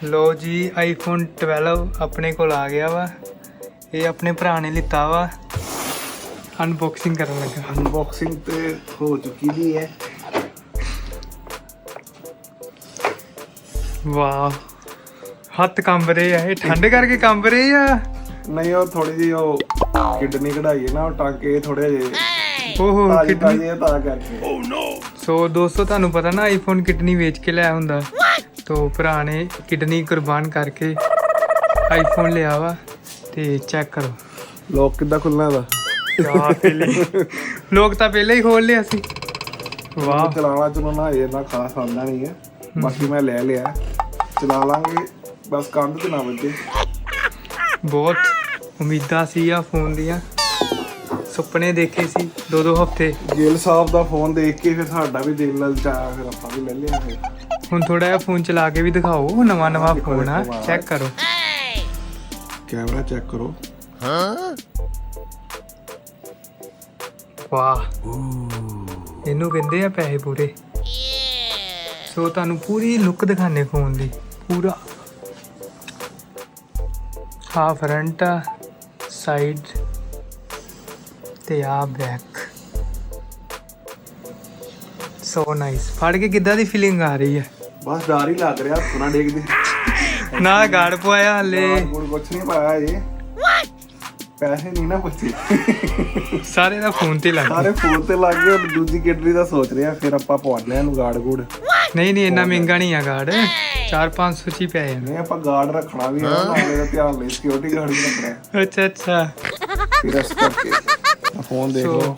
लो जी iPhone 12 अपने को आ गया वा। ये अपने भरा ने लिता वा। अनबॉक्सिंग करने लगा। अनबॉक्सिंग तो हो चुकी भी है। वाह हत्थ कंब रहे है, ठंड करके कंब रहे या नहीं? वो थोड़ी जी वो किडनी कढ़ाई है ना, टांके थोड़े जे ओहो किडनी है ता करके। सो दोस्तों ਤੁਹਾਨੂੰ पता ना आईफोन किडनी बेच के लिया हुंदा, तो भरा ने किडनी कुर्बान करके आईफोन लिया वा। ते चेक करो लॉक किद्दां खुलना दा। लोग तो पहले ही खोल लिया सी। वाह चलाना चलाना ये ना खास आंदा नहीं है, बाकी मैं ले लिया, चला लांगे, बस कंध ते ना बजे। बहुत उम्मीदां सी आ फोन दियां, सुपने देखे सी 2-2 हफ्ते। गिल साहब दा फोन देख के फिर साडा भी दिल ललचाया, फिर आपां भी ले लिया। फिर हुण थोड़ा जिहा फोन चला के भी दिखाओ, नवां फोन आ, चेक करो कैमरा चेक करो। वाह इनू कहंदे आ पैसे पूरे। सो तुहानू पूरी लुक दिखाने फोन दी, पूरा हाँ फ्रंट आ, साइड ते आ बैक। So nice. फड़ के किद्दां दी फीलिंग आ रही है? बस डर ही लग रहा, सुना देख दे ना गाड़ पवाया हले, कुछ नहीं पाया ये, पैसे नहीं ना बचे। सारे दा फोन ते लग सारे फोन ते लग गए। दूजी किडनी दा सोच रहे हैं, फिर आपां पवाने नु गाड़ गूड़। नहीं इन्ना महंगा नहीं है गार्ड, 400-500 च ही पै जाना। नहीं आपां गार्ड रखना भी है, नाले दा ध्यान ले, सिक्योरिटी गार्ड भी रखना है। अच्छा फिर इस करके फोन देख लो।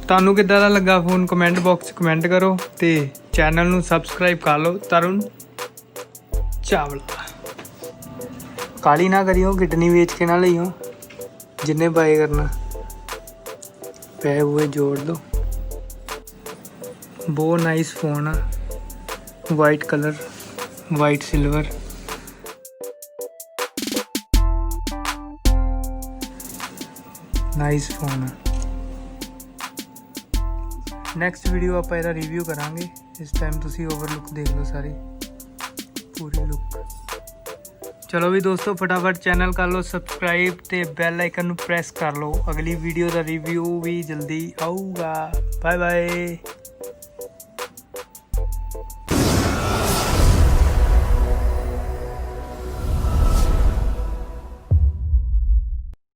ਤੁਹਾਨੂੰ ਕਿੱਦਾਂ ਦਾ ਲੱਗਾ ਫੋਨ ਕਮੈਂਟ ਬਾਕਸ 'ਚ ਕਮੈਂਟ ਕਰੋ ਤੇ ਚੈਨਲ ਨੂੰ ਸਬਸਕ੍ਰਾਈਬ ਕਰ ਲਓ। ਤਰੁਣ ਚਾਵਲਾ ਕਾਲੀ ਨਾ ਕਰਿਓ, ਕਿਡਨੀ ਵੇਚ ਕੇ ਨਾ ਲਈਓ, ਜਿੰਨੇ ਬਾਏ ਕਰਨਾ ਪੈਸੇ ਹੋਏ ਜੋੜ ਦੋ। ਬਹੁਤ ਨਾਈਸ ਫੋਨ ਆ, white colour, white silver. Nice phone ਆ। ਨੈਕਸਟ ਵੀਡੀਓ ਆਪਾਂ ਇਹਦਾ ਰਿਵਿਊ ਕਰਾਂਗੇ। ਇਸ ਟਾਈਮ ਤੁਸੀਂ ਓਵਰਲੁੱਕ ਦੇਖ ਲਓ ਸਾਰੀ ਪੂਰੀ ਲੁੱਕ। ਚਲੋ ਵੀ ਦੋਸਤੋ ਫਟਾਫਟ ਚੈਨਲ ਕਰ ਲਓ ਸਬਸਕ੍ਰਾਈਬ ਤੇ ਬੈਲ ਆਈਕਨ ਨੂੰ ਪ੍ਰੈਸ ਕਰ ਲਓ। ਅਗਲੀ ਵੀਡੀਓ ਦਾ ਰਿਵਿਊ ਵੀ ਜਲਦੀ ਆਊਗਾ। Bye bye.